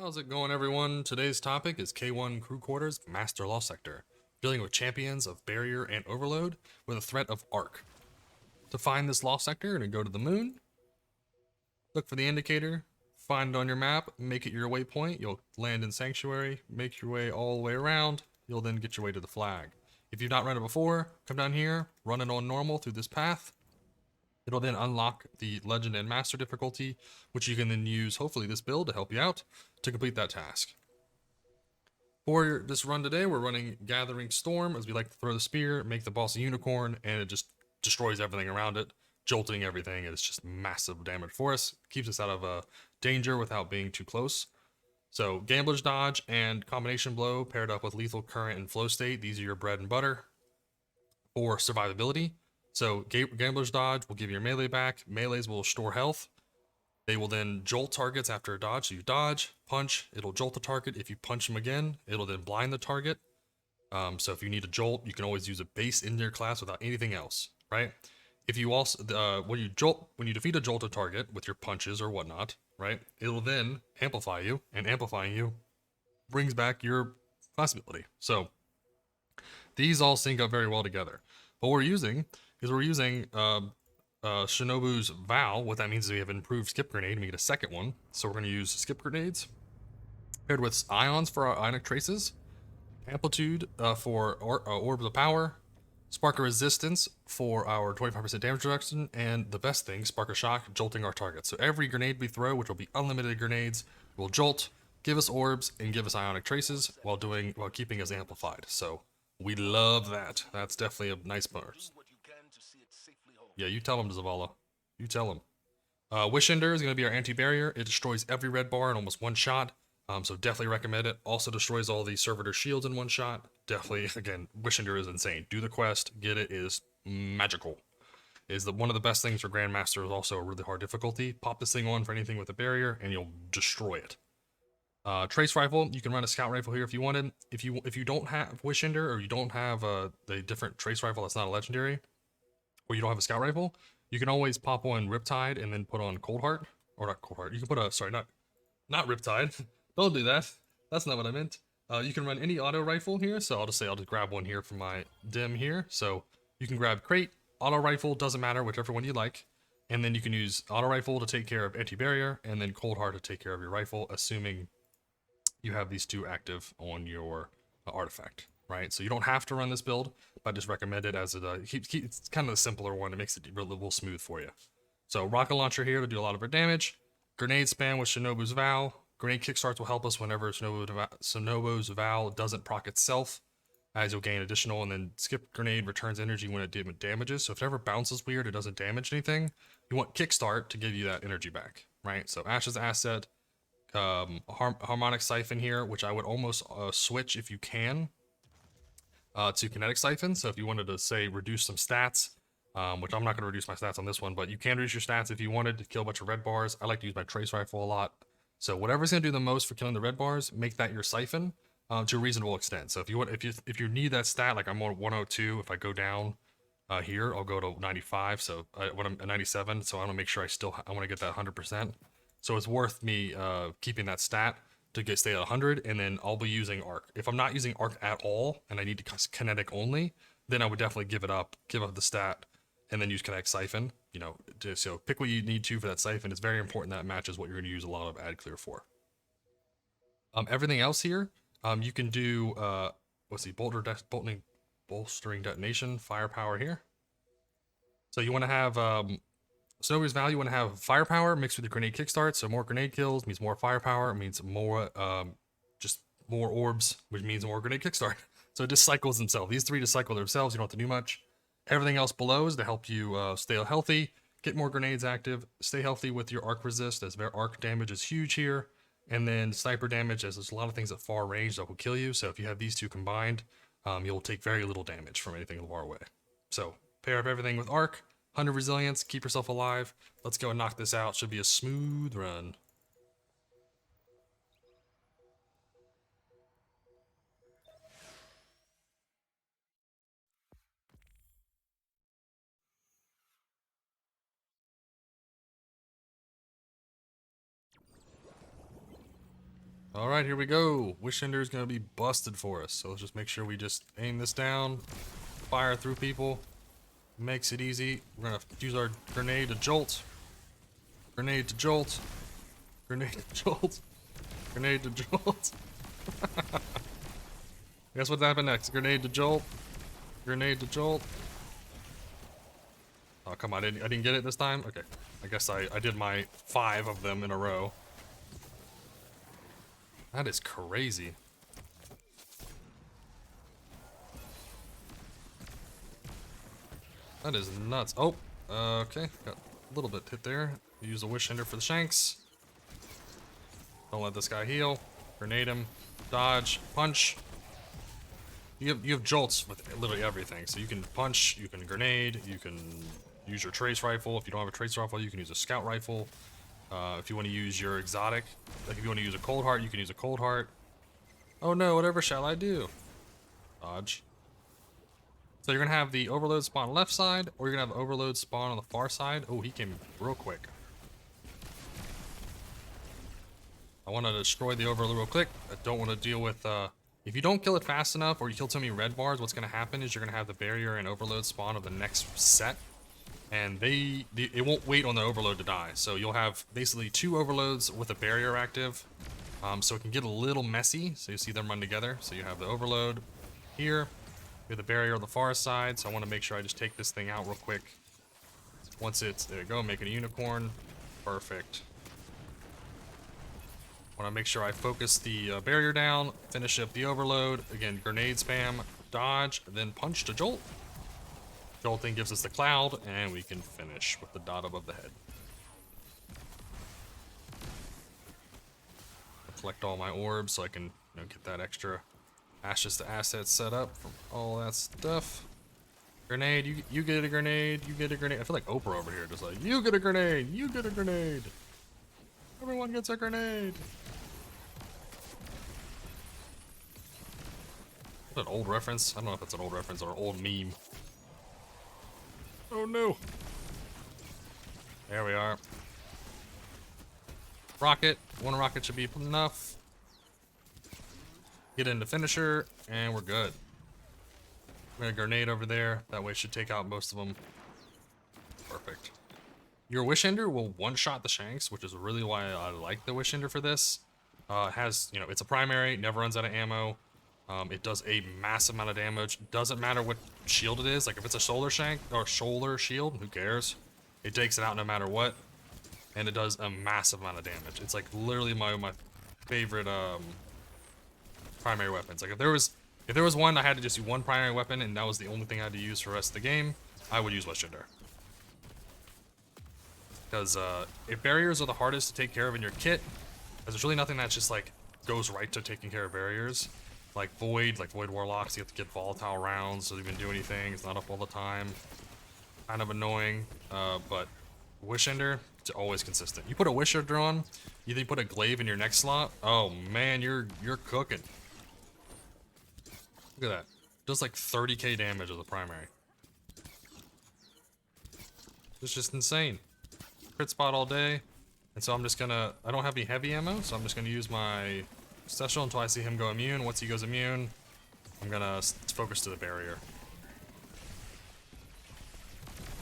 How's it going, everyone? Today's topic is K1 Crew Quarters Master Law Sector, dealing with champions of Barrier and Overload with a threat of Arc. To find this Law Sector, you're going to go to the moon, look for the indicator, find it on your map, make it your waypoint. You'll land in Sanctuary, make your way all the way around. You'll then get your way to the flag. If you've not run it before, come down here, run it on normal through this path. It'll then unlock the Legend and Master difficulty, which you can then use, hopefully, this build to help you out to complete that task. For this run today, we're running Gathering Storm, as we like to throw the spear, make the boss a unicorn, and it just destroys everything around it, jolting everything. It's just massive damage for us. Keeps us out of danger without being too close. So Gambler's Dodge and Combination Blow paired up with Lethal Current and Flow State. These are your bread and butter for survivability. So Gambler's Dodge will give your melee back. Melees will store health. They will then jolt targets after a dodge. So you dodge, punch, it'll jolt the target. If you punch them again, it'll then blind the target. So if you need a jolt, you can always use a base in your class without anything else, right? If you also when you defeat a jolted target with your punches or whatnot, right? It'll then amplify you, and amplifying you brings back your class ability. So these all sync up very well together. What we're using is Shinobu's Vow. What that means is we have improved Skip Grenade, and we get a second one. So we're going to use Skip Grenades, paired with Ions for our Ionic Traces, Amplitude for Orbs of Power, Spark of Resistance for our 25% damage reduction, and the best thing, Spark of Shock, jolting our targets. So every grenade we throw, which will be unlimited grenades, will jolt, give us orbs, and give us Ionic Traces while keeping us amplified. So we love that. That's definitely a nice bonus. Yeah, you tell him, Zavala. You tell him. Wish Ender is going to be our anti-barrier. It destroys every red bar in almost one shot. So definitely recommend it. Also destroys all the servitor shields in one shot. Definitely, again, Wish Ender is insane. Do the quest, get it. It is magical. It is one of the best things for Grandmaster. Is also a really hard difficulty. Pop this thing on for anything with a barrier, and you'll destroy it. Trace rifle, you can run a scout rifle here if you wanted. If you don't have Wish Ender, or you don't have the different trace rifle that's not a legendary, or you don't have a scout rifle, you can always pop on Riptide and then put on Cold Heart, or not Cold Heart. You can put not Riptide. Don't do that. That's not what I meant. You can run any auto rifle here, so I'll just grab one here from my dim here. So you can grab Crate, auto rifle, doesn't matter, whichever one you like. And then you can use auto rifle to take care of anti-barrier, and then Cold Heart to take care of your rifle, assuming you have these two active on your artifact, right? So you don't have to run this build, but I just recommend it as it's kind of the simpler one. It makes it real smooth for you. So rocket launcher here to do a lot of our damage. Grenade spam with Shinobu's Vow. Grenade kickstarts will help us whenever Shinobu's Vow doesn't proc itself, as you'll gain additional, and then skip grenade returns energy when it damages. So if it ever bounces weird, it doesn't damage anything. You want kickstart to give you that energy back, right? So Ash's asset, harmonic siphon here, which I would almost switch if you can to kinetic siphon. So if you wanted to say reduce some stats, which I'm not going to reduce my stats on this one, but you can reduce your stats if you wanted to kill a bunch of red bars. I like to use my trace rifle a lot. So whatever's going to do the most for killing the red bars, make that your siphon to a reasonable extent. So if you need that stat, like I'm on 102, if I go down here, I'll go to 95. So when I'm at 97, so I want to make sure I want to get that 100%. So it's worth me keeping that stat to stay at 100, and then I'll be using Arc. If I'm not using Arc at all, and I need to kinetic only, then I would definitely give up the stat, and then use kinetic siphon. So pick what you need to for that siphon. It's very important that it matches what you're going to use a lot of ad clear for. Everything else here, you can do bolstering detonation, firepower here. So you want to have Shinobu's Value, you want to have firepower mixed with your grenade kickstart. So more grenade kills means more firepower, means more just more orbs, which means more grenade kickstart. So it just cycles themselves. These three just cycle themselves. You don't have to do much. Everything else below is to help you stay healthy, get more grenades active, stay healthy with your arc resist, as their arc damage is huge here, and then sniper damage, as there's a lot of things at far range that will kill you. So if you have these two combined, you'll take very little damage from anything far away. So pair up everything with arc, 100 resilience, keep yourself alive. Let's go and knock this out. Should be a smooth run. All right, here we go. Wish Ender is gonna be busted for us. So let's just make sure we just aim this down, fire through people. Makes it easy. We're gonna use our grenade to jolt. Grenade to jolt. Grenade to jolt. Grenade to jolt. Guess what happened next? Grenade to jolt. Grenade to jolt. Oh, come on. I didn't get it this time? Okay. I guess I did my 5 of them in a row. That is crazy. That is nuts. Oh, okay. Got a little bit hit there. Use the Wish Ender for the shanks. Don't let this guy heal. Grenade him. Dodge. Punch. You have jolts with literally everything. So you can punch, you can grenade, you can use your trace rifle. If you don't have a trace rifle, you can use a scout rifle. If you want to use your exotic, like if you want to use a cold heart, you can use a cold heart. Oh no, whatever shall I do? Dodge. So you're gonna have the overload spawn on the left side, or you're gonna have overload spawn on the far side. Oh, he came real quick. I want to destroy the overload real quick. I don't want to deal with, if you don't kill it fast enough, or you kill too many red bars, what's gonna happen is you're gonna have the barrier and overload spawn of the next set. And it won't wait on the overload to die. So you'll have basically 2 overloads with a barrier active. So it can get a little messy. So you see them run together. So you have the overload here. You have the barrier on the far side. So I want to make sure I just take this thing out real quick. Once it's, there you go, make it a unicorn. Perfect. Want to make sure I focus the barrier down, finish up the overload. Again, grenade spam, dodge, then punch to jolt. Jolting gives us the cloud, and we can finish with the dot above the head. I'll collect all my orbs so I can get that extra ashes to assets set up from all that stuff. Grenade, you get a grenade, you get a grenade. I feel like Oprah over here, just like, you get a grenade, you get a grenade. Everyone gets a grenade. Is that an old reference? I don't know if it's an old reference or an old meme. Oh no. There we are. Rocket. 1 rocket should be enough. Get into finisher, and we're good. I'm gonna grenade over there. That way should take out most of them. Perfect. Your Wish Ender will one-shot the shanks, which is really why I like the Wish Ender for this. It has, it's a primary, never runs out of ammo. It does a massive amount of damage. Doesn't matter what shield it is. Like if it's a solar shank or shoulder shield, who cares? It takes it out no matter what. And it does a massive amount of damage. It's like literally my favorite primary weapons. Like if there was one I had to just do 1 primary weapon and that was the only thing I had to use for the rest of the game, I would use Wish Ender. Because if barriers are the hardest to take care of in your kit, because there's really nothing that just like goes right to taking care of barriers. Like Void Warlocks, you have to get volatile rounds, so you can do anything. It's not up all the time. Kind of annoying, but Wish Ender, it's always consistent. You put a Wish Ender on, either you put a Glaive in your next slot. Oh man, you're cooking. Look at that. Does like 30k damage as a primary. It's just insane. Crit spot all day, and so I'm just gonna. I don't have any heavy ammo, so I'm just gonna use my special until I see him go immune. Once he goes immune, I'm gonna focus to the barrier.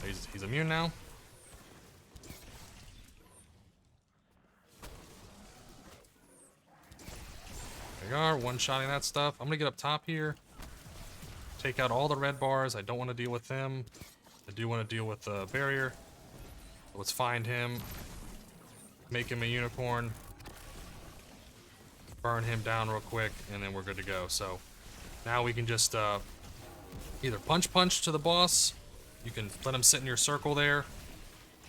He's immune now. There you are, one-shotting that stuff. I'm gonna get up top here. Take out all the red bars. I don't want to deal with them. I do want to deal with the barrier. Let's find him. Make him a unicorn. Burn him down real quick, and then we're good to go. So now we can just either punch to the boss. You can let him sit in your circle there,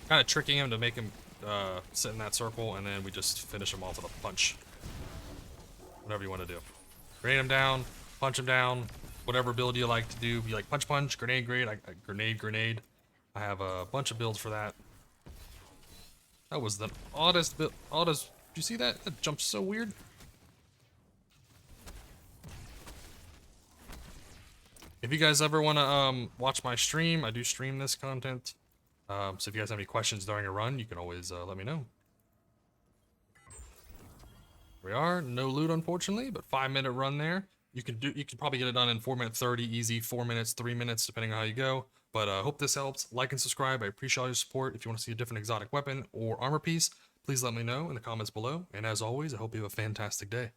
kind of tricking him to make him sit in that circle, and then we just finish him off with a punch. Whatever you want to do. Grenade him down, punch him down, whatever build you like to do. Be like punch, grenade, grenade. I have a bunch of builds for that. That was the oddest build. Did you see that? That jumped so weird. If you guys ever want to watch my stream, I do stream this content. So if you guys have any questions during a run, you can always let me know. we are. No loot, unfortunately, but 5-minute run there. You can probably get it done in 4 minute 30, easy, 4 minutes, 3 minutes, depending on how you go. But hope this helps. Like and subscribe. I appreciate all your support. If you want to see a different exotic weapon or armor piece, please let me know in the comments below. And as always, I hope you have a fantastic day.